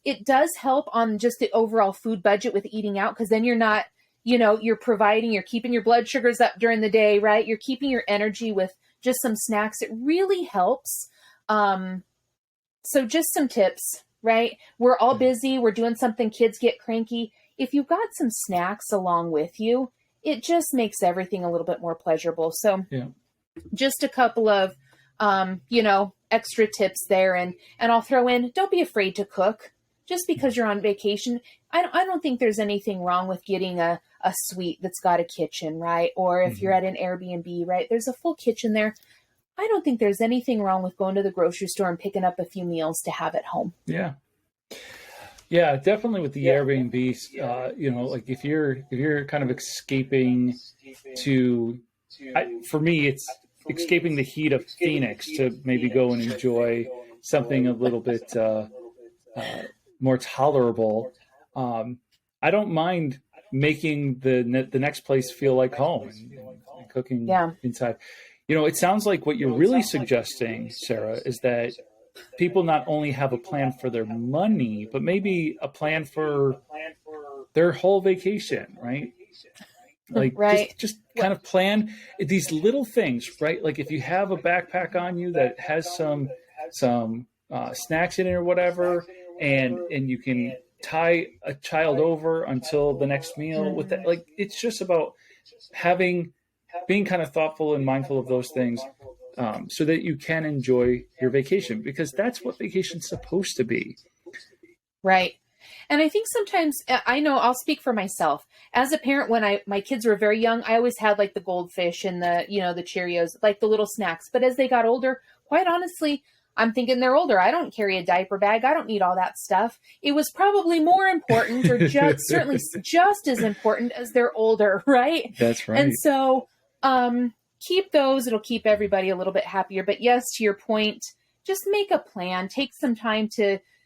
It does help on just the overall food budget with eating out, because then you're not, you're keeping your blood sugars up during the day, right? You're keeping your energy with just some snacks. It really helps. So just some tips, right? We're all busy. We're doing something. Kids get cranky. If you've got some snacks along with you, it just makes everything a little bit more pleasurable. So just a couple of, extra tips there. And I'll throw in, don't be afraid to cook just because you're on vacation. I don't think there's anything wrong with getting a suite that's got a kitchen, right? Or if you're at an Airbnb, right, there's a full kitchen there. I don't think there's anything wrong with going to the grocery store and picking up a few meals to have at home. Yeah, definitely with the Airbnbs, like if you're kind of escaping for me, it's escaping the heat of Phoenix to maybe go and enjoy something a little bit more tolerable. I don't mind making the next place feel like home and cooking inside. It sounds like what you're really suggesting, Sarah, is that people not only have a plan for their money, but maybe a plan for their whole vacation, right? Like right. just kind of plan these little things, right? Like if you have a backpack on you that has some snacks in it or whatever, and you can tie a child over until the next meal with that. Like it's just about being kind of thoughtful and mindful of those things, so that you can enjoy your vacation, because that's what vacation's supposed to be. Right. And I think sometimes, I know I'll speak for myself as a parent. When my kids were very young, I always had like the goldfish and the Cheerios, like the little snacks. But as they got older, quite honestly, I'm thinking they're older. I don't carry a diaper bag. I don't need all that stuff. It was probably more important, or certainly just as important as they're older. Right. That's right. And so, keep those. It'll keep everybody a little bit happier. But yes, to your point, just make a plan, take some time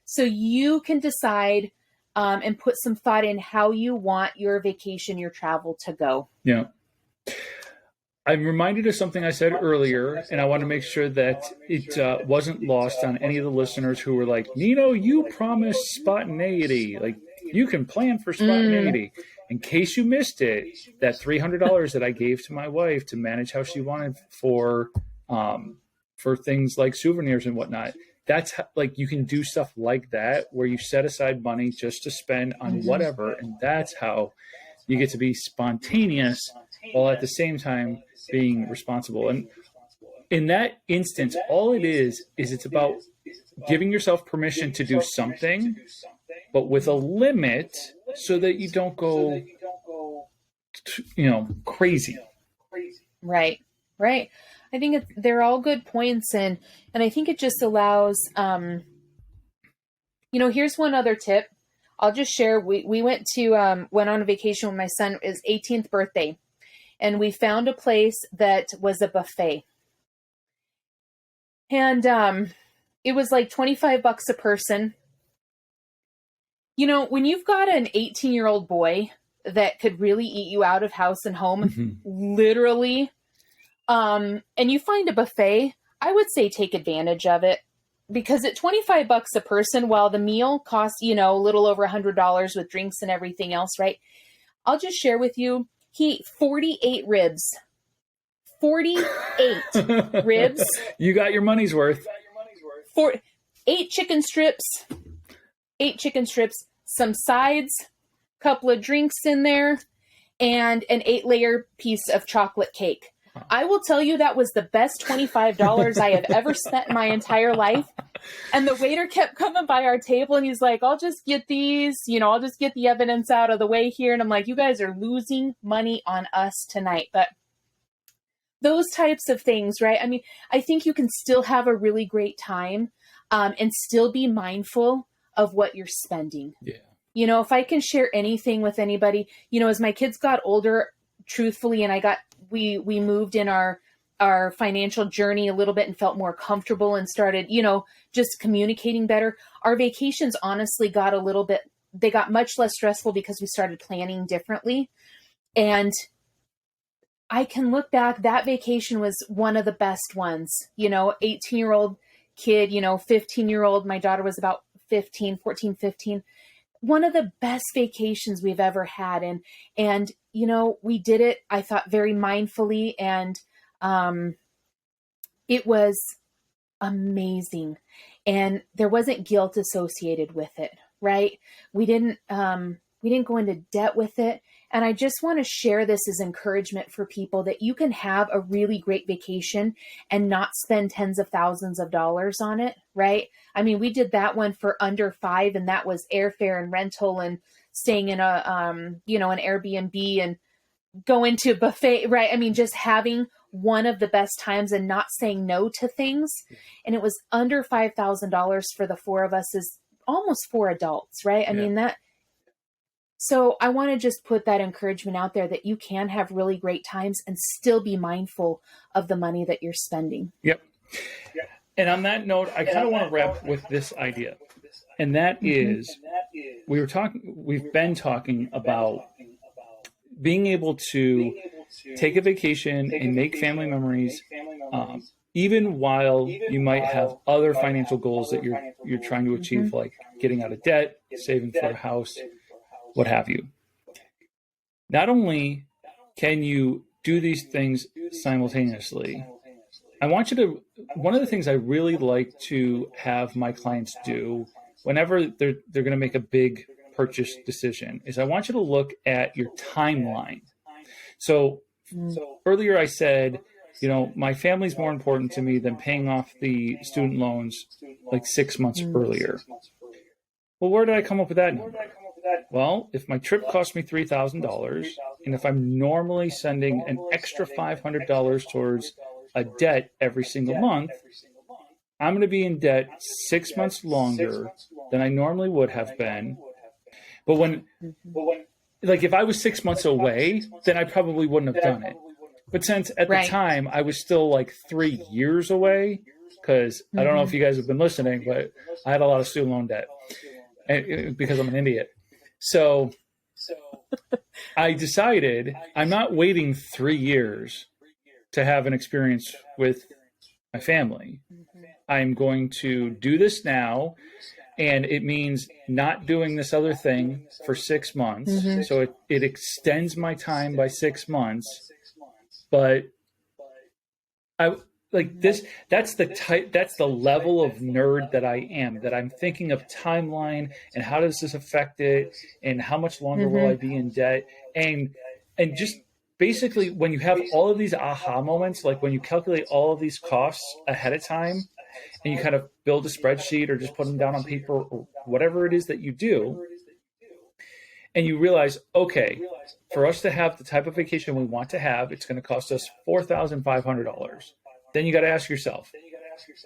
so you can decide, and put some thought in how you want your vacation, your travel to go. Yeah. I'm reminded of something I said earlier, and I want to make sure that it wasn't lost on any of the listeners who were like, Nino, you promised spontaneity. Like, you can plan for spontaneity. In case you missed it, that $300 that I gave to my wife to manage how she wanted for things like souvenirs and whatnot, that's like, you can do stuff like that where you set aside money just to spend on whatever, and that's how you get to be spontaneous while at the same time being responsible. And in that instance, all it is it's about giving yourself permission to do something, but with a limit, so that you don't go, crazy. Right. I think they're all good points, and I think it just allows, here's one other tip. I'll just share. We went on a vacation with my son, his 18th birthday, and we found a place that was a buffet. And it was like $25 a person. When you've got an 18-year-old boy that could really eat you out of house and home, literally, and you find a buffet, I would say take advantage of it, because at $25 a person, while the meal costs, a little over $100 with drinks and everything else, right? I'll just share with you, he ate 48 ribs. 48 ribs. You got your money's worth. 8 chicken strips, some sides, couple of drinks in there, and an 8-layer piece of chocolate cake. I will tell you, that was the best $25 I have ever spent in my entire life. And the waiter kept coming by our table, and he's like, I'll just get these, I'll just get the evidence out of the way here. And I'm like, you guys are losing money on us tonight. But those types of things, right? I mean, I think you can still have a really great time, and still be mindful of what you're spending. Yeah. If I can share anything with anybody, as my kids got older, truthfully, and we moved in our financial journey a little bit and felt more comfortable and started, just communicating better. Our vacations honestly they got much less stressful because we started planning differently. And I can look back, that vacation was one of the best ones, 18-year-old kid, 15-year-old, my daughter was about 14, 15. One of the best vacations we've ever had. And, we did it, I thought, very mindfully, and it was amazing. And there wasn't guilt associated with it, right? We didn't go into debt with it. And I just want to share this as encouragement for people that you can have a really great vacation and not spend tens of thousands of dollars on it, right? I mean, we did that one for under $5, and that was airfare and rental and staying in an Airbnb and going to a buffet, right? I mean, just having one of the best times and not saying no to things. And it was under $5,000 for the 4 of us, is almost 4 adults, right? I mean, so I want to just put that encouragement out there that you can have really great times and still be mindful of the money that you're spending. Yep. And on that note, I kind of want to wrap with this idea. And that is, we've been talking about being able to take a vacation and make family memories, even while you might have other financial goals that you're trying to achieve, like getting out of debt, saving for a house, what have you. Not only can you do these things simultaneously, one of the things I really like to have my clients do whenever they're going to make a big purchase decision is I want you to look at your timeline. So earlier I said, my family's more important to me than paying off the student loans like 6 months earlier. Well, where did I come up with that number? Well, if my trip cost me $3,000, and if I'm normally sending an extra $500 towards a debt every single month, I'm going to be in debt 6 months longer than I normally would have been. But if I was 6 months away, then I probably wouldn't have done it. But since at the time I was still like 3 years away, because I don't know if you guys have been listening, but I had a lot of student loan debt because I'm an idiot. So I decided I'm not waiting 3 years to have an experience with my family. I'm going to do this now. And it means not doing this other thing for 6 months. So it extends my time by 6 months. But I like this. That's the level of nerd that I am, that I'm thinking of timeline and how does this affect it and how much longer will I be in debt? And just basically when you have all of these aha moments, like when you calculate all of these costs ahead of time, and you kind of build a spreadsheet or just put them down on paper or whatever it is that you do, and you realize, okay, for us to have the type of vacation we want to have, it's going to cost us $4,500. Then you got to ask yourself,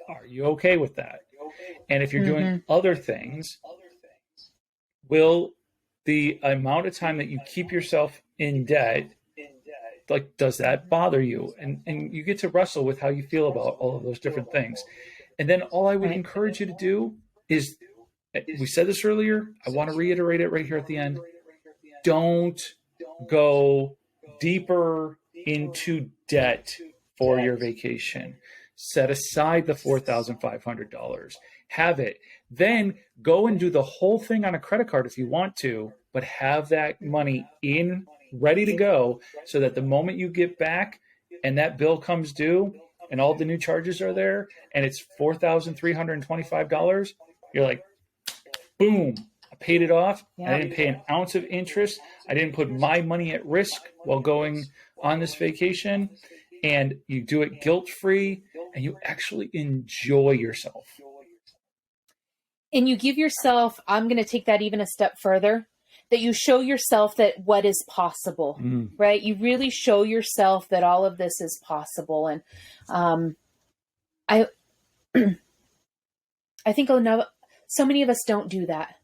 are you okay with that? And if you're doing other things, will the amount of time that you keep yourself in debt, like, does that bother you? And you get to wrestle with how you feel about all of those different things. And then all I would encourage you to do is, we said this earlier, I want to reiterate it right here at the end. Don't go deeper into debt for your vacation. Set aside the $4,500. Have it. Then go and do the whole thing on a credit card if you want to, but have that money ready to go so that the moment you get back and that bill comes due, and all the new charges are there, and it's $4,325, you're like, boom, I paid it off. Yeah. I didn't pay an ounce of interest. I didn't put my money at risk while going on this vacation. And you do it guilt-free, and you actually enjoy yourself. And you give yourself, I'm going to take that even a step further, that you show yourself that what is possible, right? You really show yourself that all of this is possible. And I think so many of us don't do that,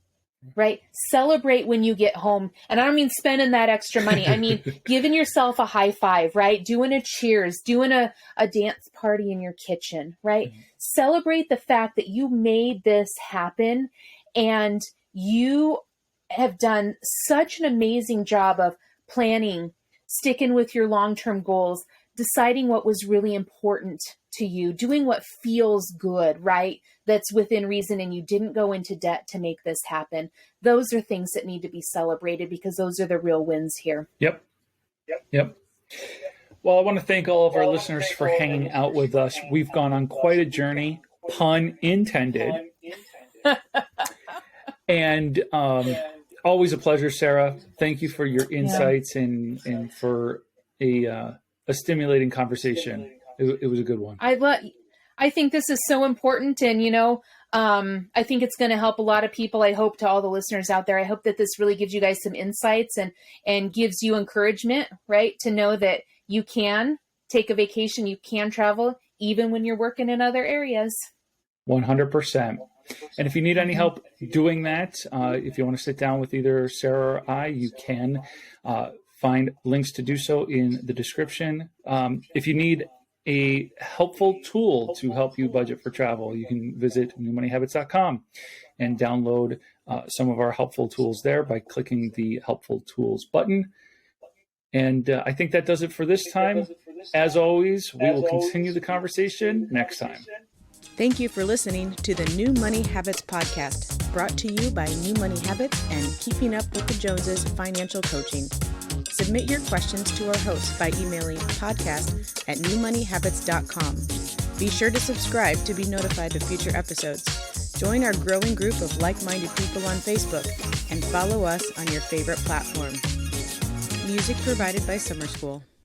right? Celebrate when you get home. And I don't mean spending that extra money. I mean, giving yourself a high five, right? Doing a cheers, doing a dance party in your kitchen, right? Celebrate the fact that you made this happen and you have done such an amazing job of planning, sticking with your long-term goals, deciding what was really important to you, doing what feels good, right? That's within reason, and you didn't go into debt to make this happen. Those are things that need to be celebrated because those are the real wins here. Yep. Well, I want to thank all of our listeners for hanging out with us. We've gone on quite a journey, pun intended. And always a pleasure, Sarah. Thank you for your insights and for a stimulating conversation. It was a good one. I think this is so important, and I think it's going to help a lot of people. I hope, to all the listeners out there, I hope that this really gives you guys some insights and gives you encouragement, right? To know that you can take a vacation, you can travel, even when you're working in other areas. 100%. And if you need any help doing that, if you want to sit down with either Sarah or I, you can find links to do so in the description. If you need a helpful tool to help you budget for travel, you can visit newmoneyhabits.com and download some of our helpful tools there by clicking the helpful tools button. And I think that does it for this time. As always, we will continue the conversation next time. Thank you for listening to the New Money Habits podcast, brought to you by New Money Habits and Keeping Up with the Joneses Financial Coaching. Submit your questions to our host by emailing podcast@newmoneyhabits.com. Be sure to subscribe to be notified of future episodes. Join our growing group of like-minded people on Facebook and follow us on your favorite platform. Music provided by Summer School.